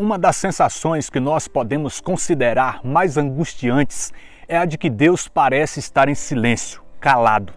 Uma das sensações que nós podemos considerar mais angustiantes é a de que Deus parece estar em silêncio, calado.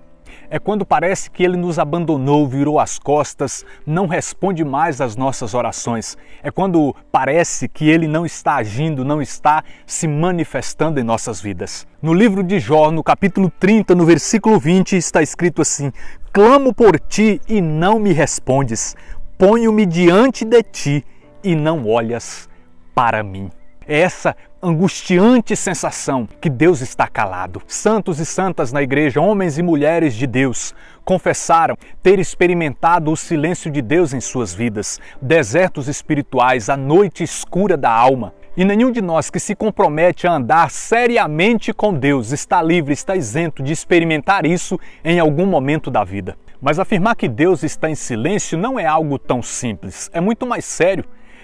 É quando parece que Ele nos abandonou, virou as costas, não responde mais às nossas orações. É quando parece que Ele não está agindo, não está se manifestando em nossas vidas. No livro de Jó, no capítulo 30, no versículo 20, está escrito assim: clamo por ti e não me respondes, ponho-me diante de ti e não olhas para mim. É essa angustiante sensação que Deus está calado. Santos e santas na igreja, homens e mulheres de Deus, confessaram ter experimentado o silêncio de Deus em suas vidas, desertos espirituais, a noite escura da alma. E nenhum de nós que se compromete a andar seriamente com Deus está livre, está isento de experimentar isso em algum momento da vida. Mas afirmar que Deus está em silêncio não é algo tão simples, é muito mais sério.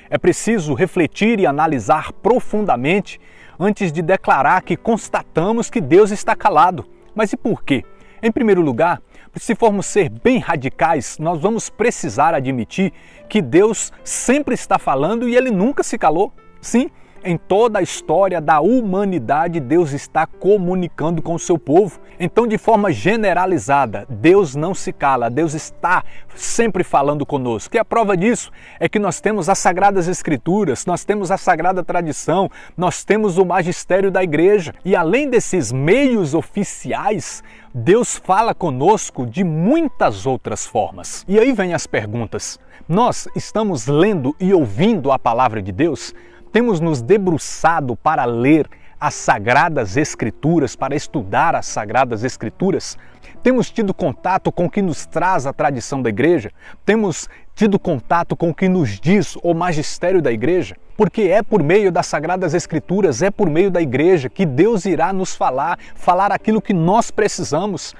É preciso refletir e analisar profundamente antes de declarar que constatamos que Deus está calado. Mas e por quê? Em primeiro lugar, se formos ser bem radicais, nós vamos precisar admitir que Deus sempre está falando e Ele nunca se calou. Sim, em toda a história da humanidade, Deus está comunicando com o seu povo. Então, de forma generalizada, Deus não se cala, Deus está sempre falando conosco. E a prova disso é que nós temos as Sagradas Escrituras, nós temos a Sagrada Tradição, nós temos o magistério da igreja. E além desses meios oficiais, Deus fala conosco de muitas outras formas. E aí vem as perguntas. Nós estamos lendo e ouvindo a palavra de Deus? Temos nos debruçado para ler as Sagradas Escrituras, para estudar as Sagradas Escrituras? Temos tido contato com o que nos traz a tradição da igreja? Temos tido contato com o que nos diz o magistério da igreja? Porque é por meio das Sagradas Escrituras, é por meio da igreja que Deus irá nos falar aquilo que nós precisamos.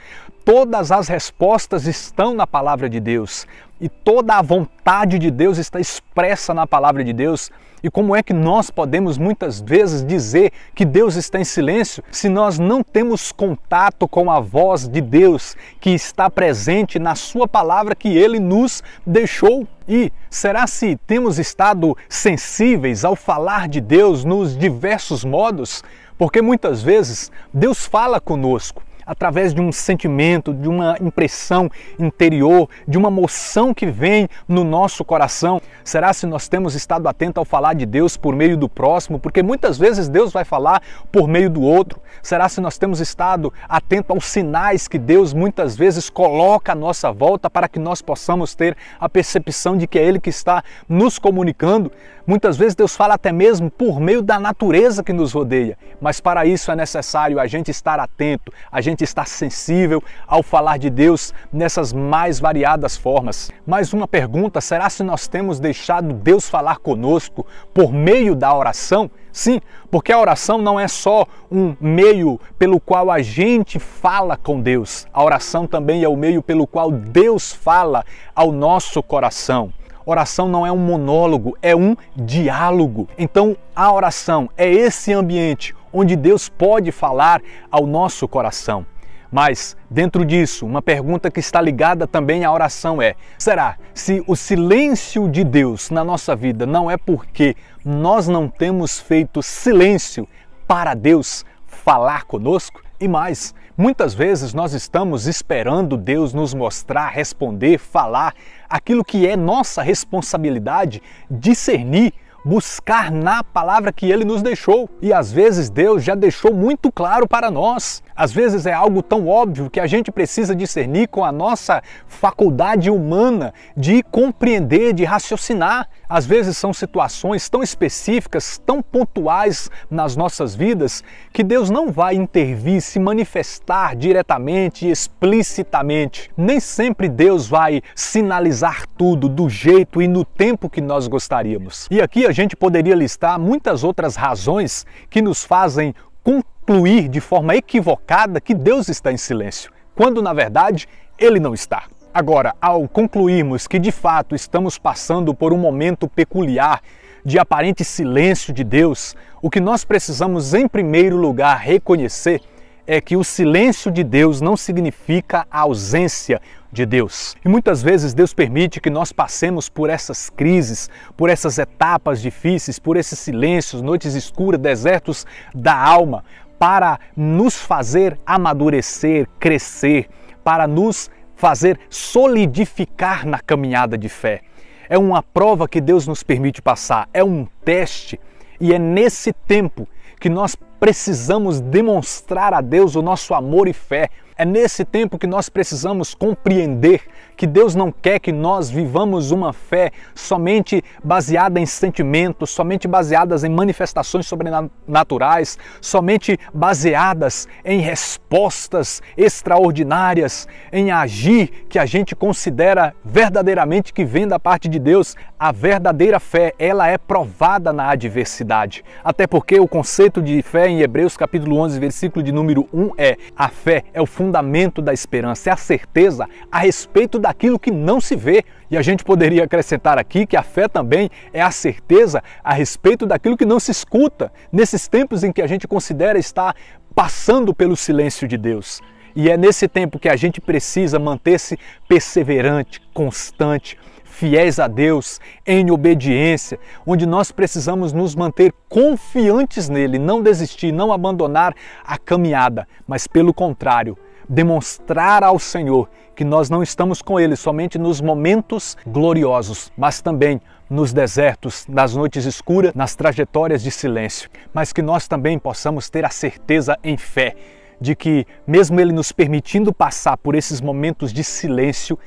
Todas as respostas estão na palavra de Deus e toda a vontade de Deus está expressa na palavra de Deus. E como é que nós podemos muitas vezes dizer que Deus está em silêncio se nós não temos contato com a voz de Deus que está presente na sua palavra que Ele nos deixou? E será se temos estado sensíveis ao falar de Deus nos diversos modos? Porque muitas vezes Deus fala conosco através de um sentimento, de uma impressão interior, de uma emoção que vem no nosso coração. Será se nós temos estado atentos ao falar de Deus por meio do próximo? Porque muitas vezes Deus vai falar por meio do outro. Será se nós temos estado atentos aos sinais que Deus muitas vezes coloca à nossa volta para que nós possamos ter a percepção de que é Ele que está nos comunicando? Muitas vezes Deus fala até mesmo por meio da natureza que nos rodeia, mas para isso é necessário a gente estar atento, a gente estar sensível ao falar de Deus nessas mais variadas formas. Mais uma pergunta: será se nós temos deixado Deus falar conosco por meio da oração? Sim, porque a oração não é só um meio pelo qual a gente fala com Deus, a oração também é o meio pelo qual Deus fala ao nosso coração. Oração não é um monólogo, é um diálogo. Então a oração é esse ambiente onde Deus pode falar ao nosso coração. Mas dentro disso, uma pergunta que está ligada também à oração é: será se o silêncio de Deus na nossa vida não é porque nós não temos feito silêncio para Deus falar conosco? E mais, muitas vezes nós estamos esperando Deus nos mostrar, responder, falar aquilo que é nossa responsabilidade discernir, buscar na palavra que Ele nos deixou. E às vezes Deus já deixou muito claro para nós. Às vezes é algo tão óbvio que a gente precisa discernir com a nossa faculdade humana de compreender, de raciocinar. Às vezes são situações tão específicas, tão pontuais nas nossas vidas, que Deus não vai intervir, se manifestar diretamente e explicitamente. Nem sempre Deus vai sinalizar tudo do jeito e no tempo que nós gostaríamos. E aqui a gente poderia listar muitas outras razões que nos fazem concluir de forma equivocada que Deus está em silêncio, quando na verdade Ele não está. Agora, ao concluirmos que de fato estamos passando por um momento peculiar de aparente silêncio de Deus, o que nós precisamos em primeiro lugar reconhecer é que o silêncio de Deus não significa a ausência de Deus. E muitas vezes Deus permite que nós passemos por essas crises, por essas etapas difíceis, por esses silêncios, noites escuras, desertos da alma, para nos fazer amadurecer, crescer, para nos fazer solidificar na caminhada de fé. É uma prova que Deus nos permite passar, é um teste, e é nesse tempo que nós precisamos demonstrar a Deus o nosso amor e fé. É nesse tempo que nós precisamos compreender que Deus não quer que nós vivamos uma fé somente baseada em sentimentos, somente baseadas em manifestações sobrenaturais, somente baseadas em respostas extraordinárias, em agir que a gente considera verdadeiramente que vem da parte de Deus. A verdadeira fé, ela é provada na adversidade. Até porque o conceito de fé em Hebreus capítulo 11, versículo de número 1 a fé é o fundamento da esperança, é a certeza a respeito daquilo que não se vê. E a gente poderia acrescentar aqui que a fé também é a certeza a respeito daquilo que não se escuta, nesses tempos em que a gente considera estar passando pelo silêncio de Deus. E é nesse tempo que a gente precisa manter-se perseverante, constante, fiéis a Deus, em obediência, onde nós precisamos nos manter confiantes nele, não desistir, não abandonar a caminhada, mas pelo contrário, demonstrar ao Senhor que nós não estamos com Ele somente nos momentos gloriosos, mas também nos desertos, nas noites escuras, nas trajetórias de silêncio, mas que nós também possamos ter a certeza em fé de que, mesmo Ele nos permitindo passar por esses momentos de silêncio,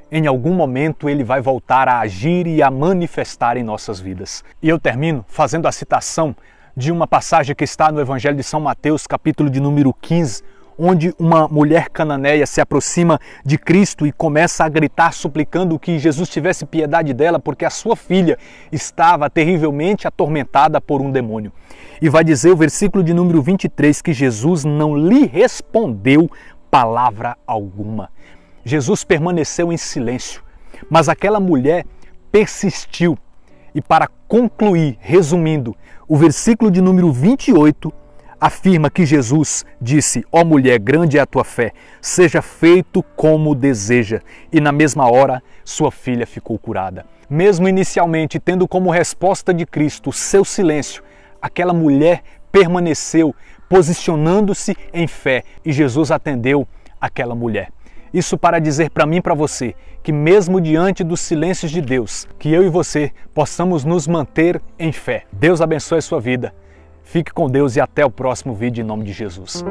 em algum momento Ele vai voltar a agir e a manifestar em nossas vidas. E eu termino fazendo a citação de uma passagem que está no Evangelho de São Mateus, capítulo de número 15, onde uma mulher cananeia se aproxima de Cristo e começa a gritar suplicando que Jesus tivesse piedade dela, porque a sua filha estava terrivelmente atormentada por um demônio. E vai dizer o versículo de número 23 que Jesus não lhe respondeu palavra alguma. Jesus permaneceu em silêncio, mas aquela mulher persistiu. E para concluir, resumindo, o versículo de número 28 afirma que Jesus disse: ó mulher, grande é a tua fé, seja feito como deseja. E na mesma hora, sua filha ficou curada. Mesmo inicialmente tendo como resposta de Cristo o seu silêncio, aquela mulher permaneceu posicionando-se em fé e Jesus atendeu aquela mulher. Isso para dizer para mim e para você que mesmo diante dos silêncios de Deus, que eu e você possamos nos manter em fé. Deus abençoe a sua vida. Fique com Deus e até o próximo vídeo em nome de Jesus.